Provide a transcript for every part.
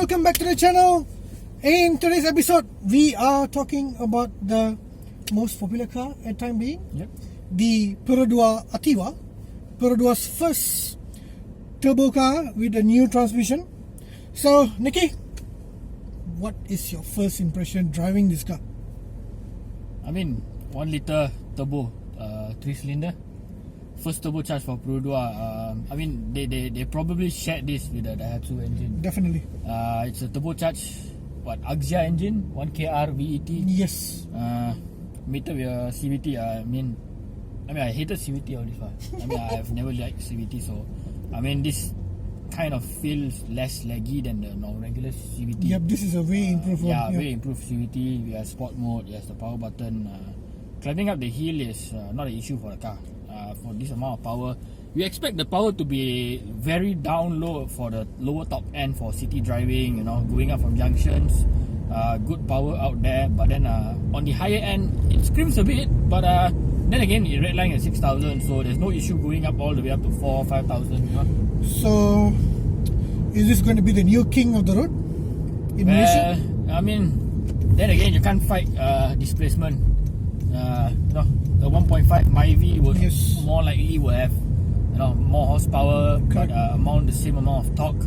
welcome back to the channel. In today's episode, we are talking about the most popular car at time being, the Perodua Ativa, Perodua's first turbo car with a new transmission. So, Nikki, what is your first impression driving this car? I mean, 1 liter turbo, 3-cylinder. First turbocharged for Perodua. I mean, they probably shared this with the Daihatsu engine. Definitely. It's a turbocharged, Axia engine, 1KR VET. Yes. Meter with a CVT. I mean, I hated CVT all this while. I mean, I've never liked CVT, so I mean, this kind of feels less laggy than the regular CVT. Yep, this is a way improved one. Yeah, way improved CVT. We have sport mode. It has the power button. Climbing up the hill is not an issue for the car. For this amount of power, we expect the power to be very down low for the lower top end for city driving. You know, going up from junctions. Good power out there, but then on the higher end, it screams a bit. But then again, it redline at 6,000, so there's no issue going up all the way up to 4,000-5,000. You know? So, is this going to be the new king of the road in Malaysia? I mean, then again, you can't fight displacement. No, the 1.5 MyV will more likely will have more horsepower, but the same amount of torque.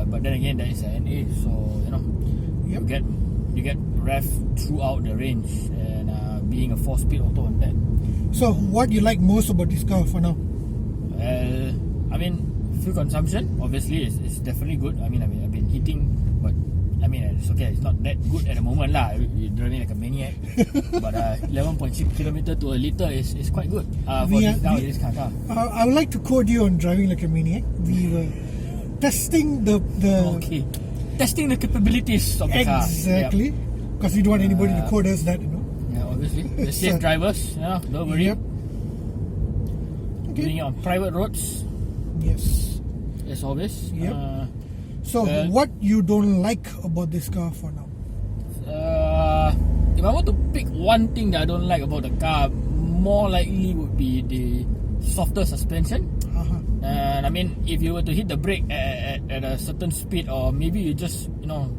But then again, that is an NA, so you get rev throughout the range, and being a 4-speed auto on that. So, what you like most about this car for now? I mean, fuel consumption obviously is definitely good. I mean, I've been hitting, but I mean, it's okay. It's not that good at the moment lah. You're driving like a maniac. But 11.6 km to a liter is quite good for this car. I would like to quote you on driving like a maniac. We were testing testing the capabilities of the car. Exactly. Because we don't want anybody to quote us that, Yeah, obviously. The safe drivers, don't worry. Yep. Okay. Doing it on private roads. Yes. As always. Yep. So, what you don't like about this car for now? If I want to pick one thing that I don't like about the car, more likely would be the softer suspension. And I mean, if you were to hit the brake at a certain speed, or maybe you just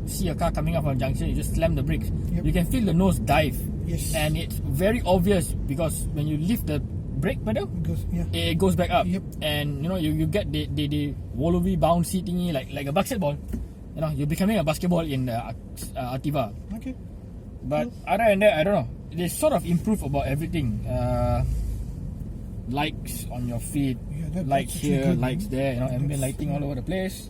see a car coming up from a junction, you just slam the brakes, you can feel the nose dive. Yes. And it's very obvious because when you lift the brake pedal, it goes back up. Yep. And you get the wallowy bouncy thingy like a basketball. You're becoming a basketball in the Ativa. Okay. But other than that, I don't know. They sort of improve about everything. Lights on your feet, lights here, good, lights there. Ambient lighting all over the place.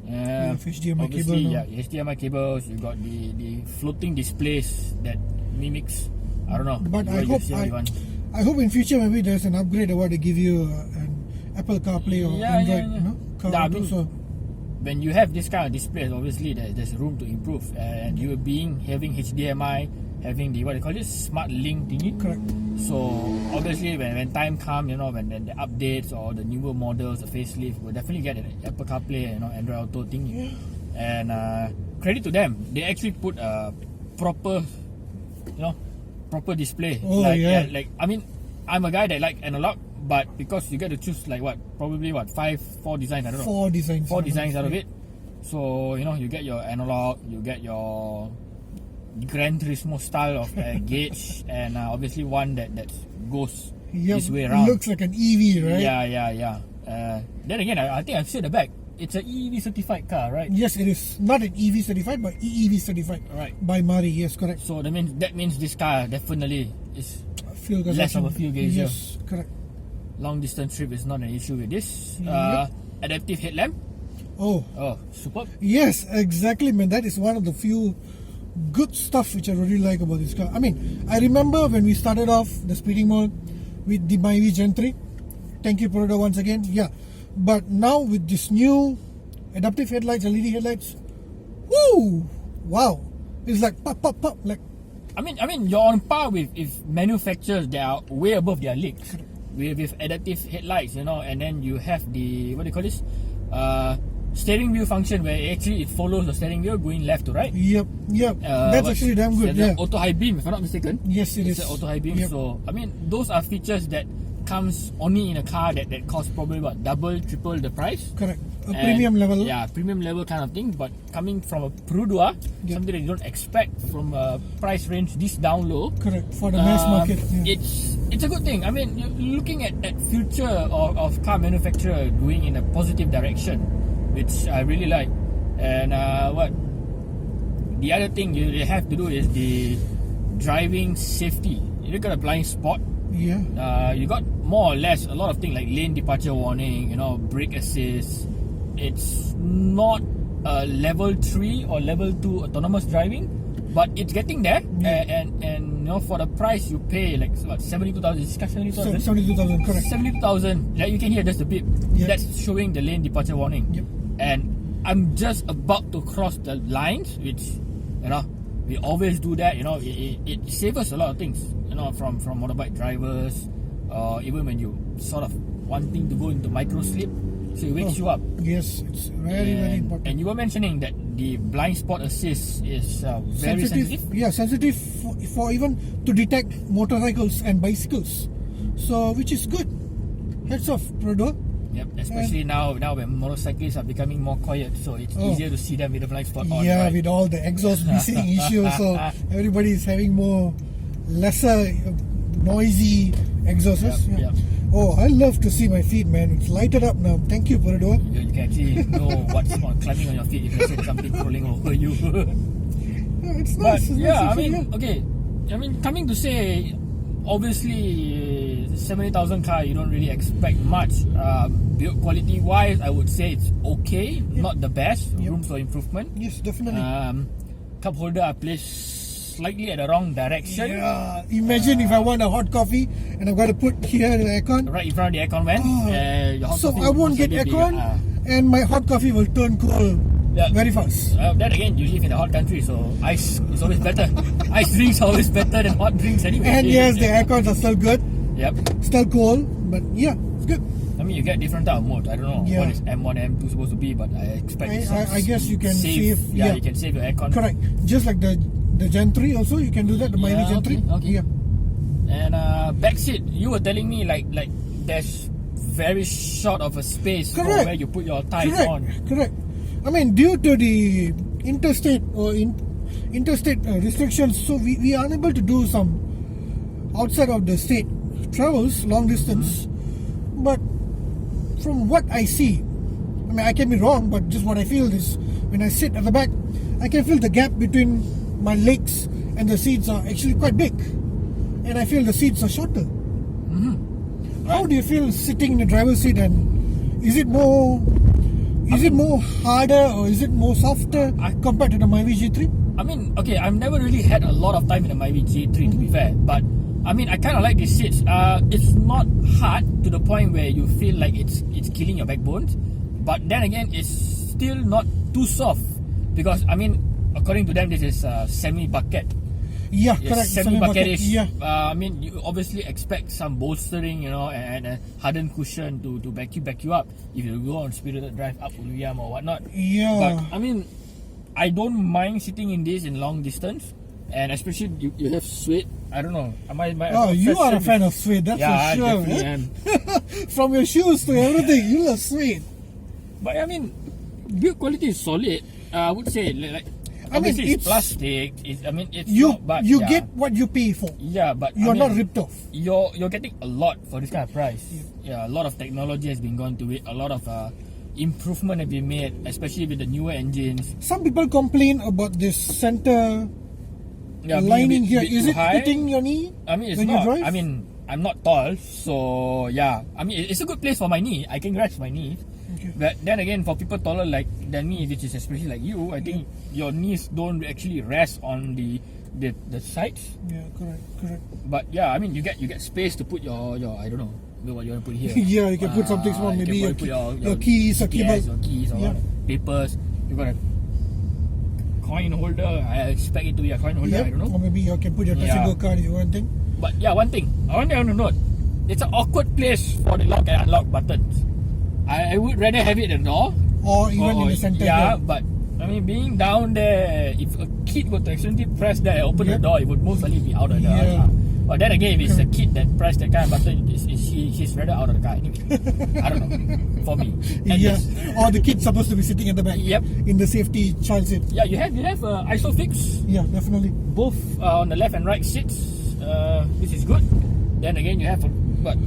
HDMI cable. HDMI cables. You got the floating displays that mimics. I don't know. But I hope in future maybe there's an upgrade where they give you an Apple CarPlay or Android. When you have this kind of displays, obviously there's room to improve. And you having HDMI, having the smart link thingy. Correct. So obviously when time comes, when the updates or the newer models, the facelift, we'll definitely get an Apple CarPlay, Android Auto thingy. And credit to them, they actually put a proper display. I mean, I'm a guy that like analog, but because you get to choose four designs, I don't know. Four designs out of it. So you get your analog, you get your Gran Turismo style of gauge, and obviously one that goes this way around. It looks like an EV, right? Yeah. Then again, I think I've said the back. It's an EV certified car, right? Yes, it is. Not an EV certified, but EEV certified. Right. By Mari, yes, correct. So that means this car definitely is less of a fuel gauge. Yes, correct. Long distance trip is not an issue with this. Adaptive headlamp. Oh, superb. Yes, exactly, man. That is one of the few good stuff which I really like about this car. I mean, I remember when we started off the speeding mode with the MyV Gen 3. Thank you, Perodua, once again. Yeah. But now with this new adaptive headlights, LED headlights, woo! Wow! It's like pop, pop, pop. Like, I mean, you're on par with manufacturers that are way above their leagues with adaptive headlights, and then you have the steering wheel function where it follows the steering wheel going left to right. Yep. That's actually damn good. Auto high beam, if I'm not mistaken. Yes, it is. Auto high beam. Yep. So I mean, those are features that comes only in a car that costs probably what, double, triple the price. Correct. A premium level. Yeah, premium level kind of thing. But coming from a Perodua, something that you don't expect from a price range this down low. Correct. For the mass market. Yeah. It's a good thing. I mean, you're looking at future of car manufacturer going in a positive direction, which I really like. And the other thing you have to do is the driving safety. You got a blind spot. Yeah. You got more or less a lot of things like lane departure warning, brake assist. It's not a level 3 or level 2 autonomous driving, but it's getting there. And for the price you pay, like what, 72,000, 72,000? 72,000, correct. 72,000, like you can hear just a beep. Yep. That's showing the lane departure warning. Yep. And I'm just about to cross the lines, which, we always do that. It saves us a lot of things, from motorbike drivers, even when you sort of wanting to go into micro sleep, so it wakes you up. Yes, it's very important. And you were mentioning that the blind spot assist is very sensitive. Yeah, sensitive for even to detect motorcycles and bicycles. So, which is good. Heads off, Perodua. Yep, especially now when motorcyclists are becoming more quiet, so it's easier to see them with the blind spot on. Yeah, right? with all the exhaust missing issues, so everybody is having lesser noisy exhausts. Yep. Oh, I love to see my feet, man. It's lighted up now. Thank you, Perodua. You can actually know what's climbing on your feet if there's something crawling over you. It's nice. Coming to say, obviously 70,000 car, you don't really expect much. Build quality wise, I would say it's okay, not the best. Room for improvement. Yes, definitely. Cup holder are placed slightly at the wrong direction. Yeah, imagine if I want a hot coffee and I've got to put here the aircon. Right in front of the aircon vent. Your hot So coffee I won't get aircon and my hot coffee will turn cold very fast. Then again, you live in a hot country, so ice is always better. Ice drinks are always better than hot drinks anyway. And yes, the aircons are still good. Yep. Still cold, but yeah, it's good. I mean, you get different type of modes. I don't know what is M1, M2 supposed to be, but I expect I guess you can save. You can save your aircon. Correct. Just like the Gen 3 also, you can do that. The Malaysia Gen 3. Okay. Yeah. And back seat, you were telling me like there's very short of a space for where you put your thighs on. Correct. I mean, due to the interstate restrictions, so we are unable to do some outside of the state travels, long distance. But from what I see, I mean, I can be wrong, but just what I feel is when I sit at the back, I can feel the gap between my legs and the seats are actually quite big, and I feel the seats are shorter. How do you feel sitting in the driver's seat, and is it more harder or is it more softer compared to the Myvi G3? I mean, okay, I've never really had a lot of time in the Myvi G3 to be fair, but I mean, I kind of like these seats. It's not hard to the point where you feel like it's killing your backbones, but then again, it's still not too soft because I mean, according to them, this is semi-bucket. Yeah, correct. Semi-bucket-ish. Yeah. I mean, you obviously expect some bolstering, and a hardened cushion to back you up if you go on spirited drive up Uluyam or whatnot. Yeah. But I mean, I don't mind sitting in this in long distance. And especially you have suede. I don't know. You are a fan of suede, that's for sure. I definitely am. From your shoes to everything, you love suede. But I mean, build quality is solid. I would say obviously it's plastic. You get what you pay for. Yeah, but you're not ripped off. You're getting a lot for this kind of price. Yeah, a lot of technology has been gone to it. A lot of improvement have been made, especially with the newer engines. Some people complain about this center. Lining here, is it hitting your knee? I mean, it's not. I mean, I'm not tall, so yeah. I mean, it's a good place for my knee. I can rest my knees. Okay. But then again, for people taller than me, which is especially like you, I think your knees don't actually rest on the sides. Yeah, correct. But yeah, I mean, you get space to put your I don't know what you want to put here. Yeah, you can put something small, maybe your keys or keyboard. Your keys or papers. You got a coin holder. I expect it to be a coin holder. I don't know. Or maybe you can put your Tasigo card if you want thing. But yeah, one thing I want to note, it's an awkward place for the lock and unlock buttons. I would rather have it at the door or even in the center. Yeah, but I mean, being down there, if a kid were to accidentally press that and open the door, it would most likely be out of the But then again, if it's a kid that press that kind of button, he's rather out of the car anyway. I don't know. For me. At Yeah. least. Or the kid's supposed to be sitting at the back. Yep. In the safety child seat. Yeah, you have ISOFIX, Yeah, definitely. both on the left and right seats. This is good. Then again, you have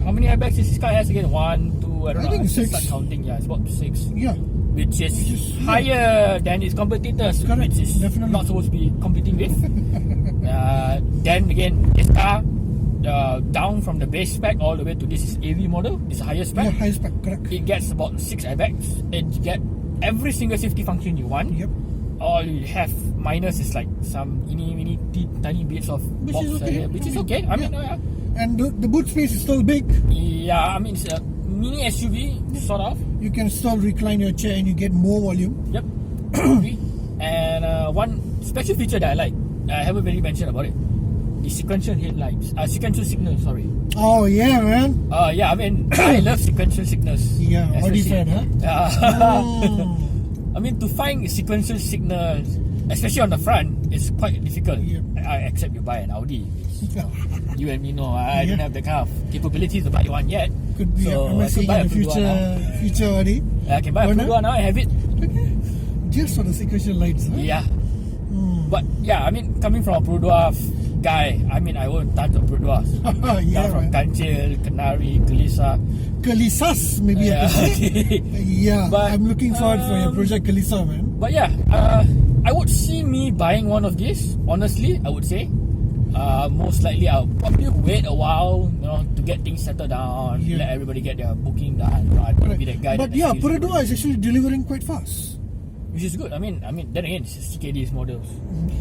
how many airbags this car has again? 1, 2, I don't know. think I should 6. start counting. Yeah, it's about 6. Yeah. Which is higher than its competitors, Correct, which is definitely. not supposed to be competing with. Then again, this car down from the base spec all the way to this is AV model, this higher spec. Yeah, high spec, correct. It gets about 6 airbags. It get every single safety function you want. Yep. All you have minus is like some tiny bits of Which box is okay. area, which is okay. I mean, And the boot space is still big. yeah, I mean it's a mini SUV sort of. You can still recline your chair and you get more volume. Yep. And one special feature that I like, I haven't really mentioned about it, the sequential headlights, sequential signals. Sorry. Oh yeah, man. Yeah, I mean I love sequential signals. Yeah, Audi fan, huh? Yeah. I mean, to find sequential signals, especially on the front, is quite difficult. Yeah. Except you buy an Audi. You and me know, I Yeah. don't have the kind of capabilities to buy one yet. Could be. So, I'm I could seeing buy in a the Perodua now. future Audi. I can buy a Why not? Perodua now and have it. Just for the sequential lights, huh? Yeah. But yeah, I mean, coming from a Perodua guy, I mean, I own tons of Peroduas. Yeah, From man. Kancil, Kenari, Kelisa. Kalisas, maybe I Yeah. could say. Yeah, But, I'm looking forward for your project Kalisa, man. But yeah, I would see me buying one of these. Honestly, I would say. Most likely, I'll probably wait a while, to get things settled down, Yeah. let everybody get their booking done. I don't want to be that guy. But that yeah, excuses Perodua is actually delivering quite fast. which is good. I mean, then again, it's CKD's models.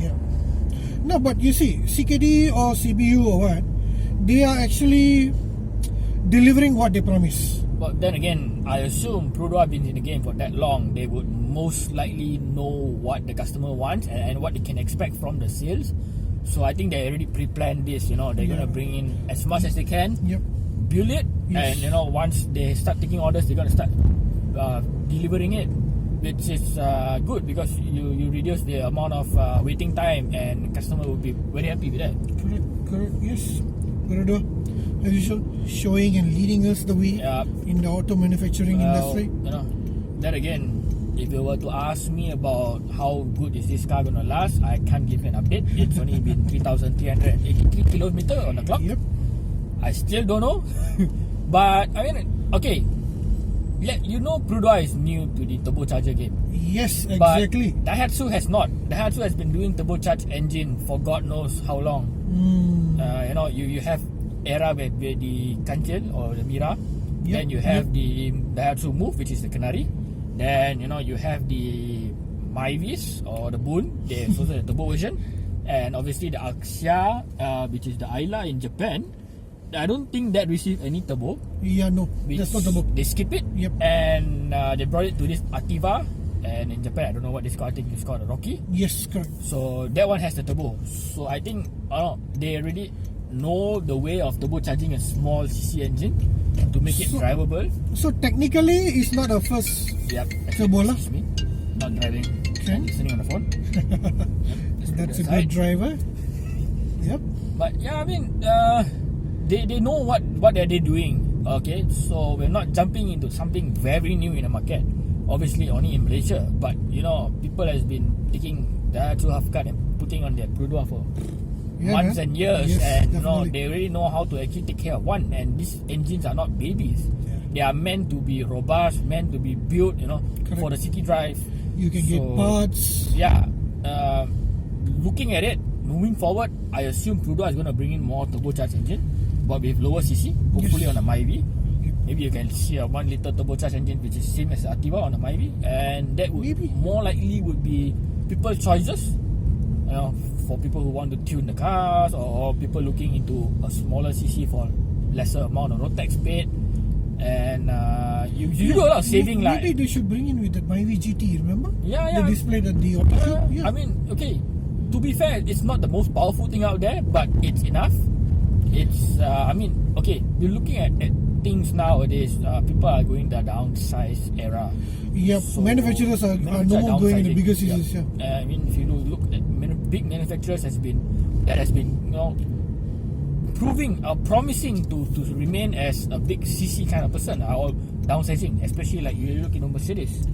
Yeah. No, but you see, CKD or CBU or what, they are actually delivering what they promise. But then again, I assume Perodua have been in the game for that long. They would most likely know what the customer wants and what they can expect from the sales. So I think they already pre-planned this. They're gonna bring in as much as they can, Yep. build it, Yes. and once they start taking orders, they're gonna start delivering it, which is good because you reduce the amount of waiting time, and customer will be very happy with that. Correct. Yes. Perodua, as usual, showing and leading us the way Yeah. in the auto manufacturing industry. Then again, if you were to ask me about how good is this car gonna last, I can't give you an update. It's only been 3,383 kilometers on the clock. Yep. I still don't know. But I mean, okay, Perodua is new to the turbocharger game. Yes, But exactly. Daihatsu has not. Daihatsu has been doing turbocharged engine for God knows how long. You have era with the Kancil or the Mira. Yep, Then you have the Daihatsu Move, which is the Canary. Then you have the Myvis or the Boon, the the turbo version, and obviously the Axia, which is the Ayla in Japan. I don't think that received any turbo. Yeah, no, Which that's not the book. They skip it. Yep. And they brought it to this Ativa, and in Japan I don't know what it's called. I think it's called a Rocky. Yes, correct. So that one has the turbo. So I think they already know the way of turbocharging a small CC engine to make it drivable. So technically, it's not a first. Yep. Turbo lah. Excuse me. Not driving. Okay. Listening on the phone. That's a Aside. good driver. Yep. But yeah, I mean, they know what are they doing. Okay, so we're not jumping into something very new in the market. Obviously, only in Malaysia. But people has been taking Daihatsu half cut and putting on their Perodua for months and years, Yes, and definitely. they really know how to actually take care of one. And these engines are not babies. They are meant to be robust, meant to be built, for the city drive. You can get parts. Yeah, looking at it, moving forward, I assume Perodua is going to bring in more turbocharged engine, but with lower CC, hopefully Yes. on a Myvi. Maybe you can see a 1 liter turbocharged engine which is same as the Ativa on a Myvi, and that would more likely would be people's choices. For people who want to tune the cars, or people looking into a smaller CC for lesser amount of road tax paid, and you do a lot of saving. Maybe they should bring in with that Myvi GT. Remember? Yeah. They displayed at the auto show. Yeah. I mean, okay, to be fair, it's not the most powerful thing out there, but it's enough. It's, okay, you're looking at things nowadays, people are going the downsize era. Yep. So, manufacturers are no more going in the bigger cities. Yeah. I mean, if you look at big manufacturers has been promising to remain as a big CC kind of person are all downsizing, especially like you look into Mercedes.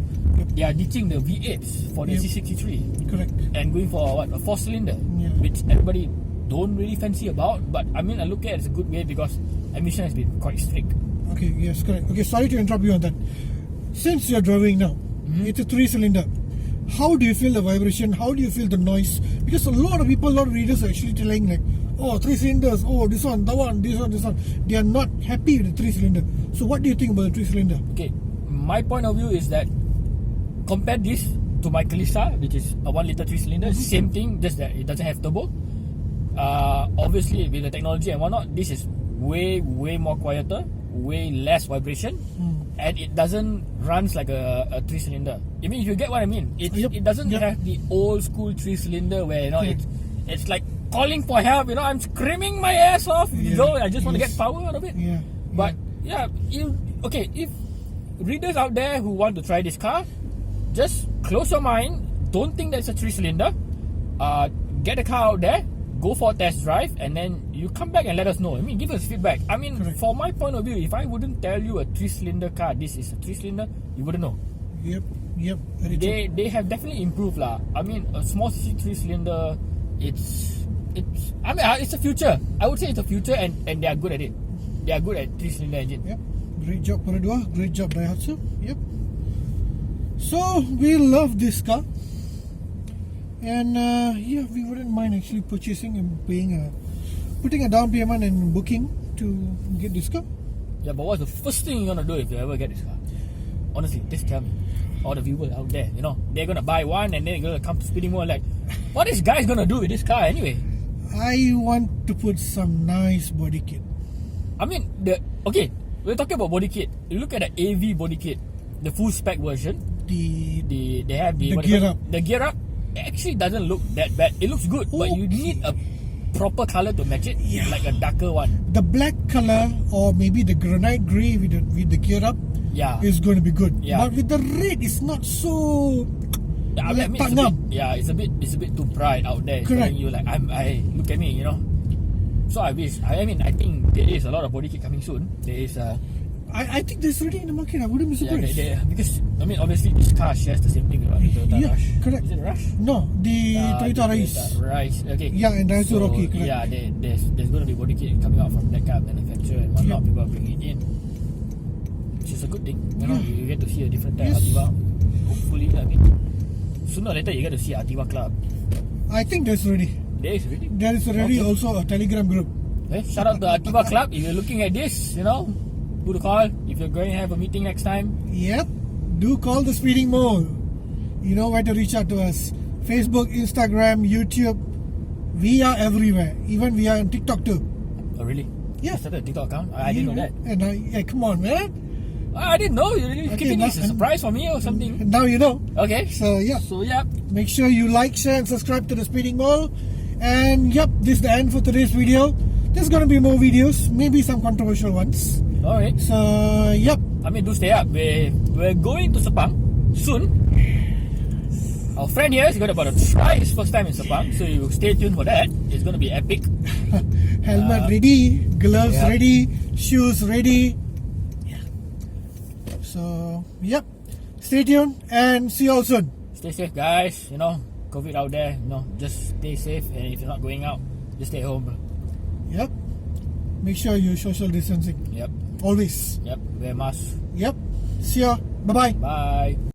They are ditching the V8s for the C63. Correct. And going for what, a 4-cylinder, Yeah. which everybody don't really fancy about. But I mean, I look at it as a good way because emission has been quite strict. Okay, yes, correct. Okay, sorry to interrupt you on that. Since you're driving now, it's a 3-cylinder. How do you feel the vibration? How do you feel the noise? Because a lot of people, a lot of readers are actually telling like, oh, 3 cylinders, oh, this one, that one, this one, this one. They are not happy with the 3-cylinder. So what do you think about the 3-cylinder? Okay, my point of view is that compare this to my Kalista, which is a 1-liter 3-cylinder. Same thing, just that it doesn't have turbo. Obviously, with the technology and whatnot, this is way more quieter, way less vibration, and it doesn't runs like a 3-cylinder. I mean, if you get what I mean, it doesn't have the old school 3-cylinder where it's like calling for help. I'm screaming my ass off. I just want to get power out of it. But if readers out there who want to try this car, just close your mind. Don't think that it's a 3-cylinder. Get the car out there, go for a test drive, and then you come back and let us know. I mean, give us feedback. I mean, for my point of view, if I wouldn't tell you a 3-cylinder car, this is a 3-cylinder, you wouldn't know. Yep. They have definitely improved lah. I mean, a small CC 3-cylinder, it's a future. I would say it's a future, and they are good at it. They are good at 3-cylinder engine. Yep. Great job, Perodua. Great job, Daihatsu. Yep. So we love this car, and we wouldn't mind actually purchasing and putting a down payment and booking to get this car. Yeah, but what's the first thing you're gonna do if you ever get this car? Honestly, just tell me. All the viewers out there, they're gonna buy one and then they're gonna come to Speeding World like, what is guys gonna do with this car anyway? I want to put some nice body kit. I mean, we're talking about body kit. You look at the AV body kit, the full spec version. They have the gear up. The gear up actually doesn't look that bad. It looks good, but you need a proper color to match it, like a darker one. The black color or maybe the granite grey with the gear up is going to be good. But with the red, it's not so. It's a bit too bright out there. It's telling you like look at me, So I wish. I think there is a lot of body kit coming soon. There is I think there's already in the market. I wouldn't be surprised. Because obviously this car shares the same thing with the Toyota Rush. Correct. Is it Rush? No, the Toyota Raize. Raize. Okay. Yeah, and Daihatsu Rocky. Correct. Yeah, there's going to be body kit coming out from that car manufacturer, and a lot of people are bringing it in, which is a good thing. You get to see a different type of Ativa. Hopefully, sooner or later you get to see Ativa Club. I think there's already. There is already. There is already also a Telegram group. Shout out to Ativa Club. If you're looking at this, put a call. If you're going to have a meeting next time. Yep. Do call the Speeding Mole. You know where to reach out to us. Facebook, Instagram, YouTube. We are everywhere. Even we are on TikTok too. Oh really? Yeah. You started a TikTok account? I didn't know that. And come on, man. I didn't know. You're really keeping this a surprise for me or something. Now you know. Okay. So yeah. Make sure you like, share and subscribe to the Speeding Mole. And this is the end for today's video. There's going to be more videos. Maybe some controversial ones. Alright. So do stay up. We're going to Sepang soon. Our friend here is going to try his first time in Sepang, so you stay tuned for that. It's going to be epic. Helmet ready, gloves ready, shoes ready. So stay tuned and see you all soon. Stay safe, guys. COVID out there. Just stay safe, and if you're not going out, just stay home. Yep. Make sure you social distancing. Yep. Always. Yep. Wear mask. Yep. See ya. Bye-bye. Bye.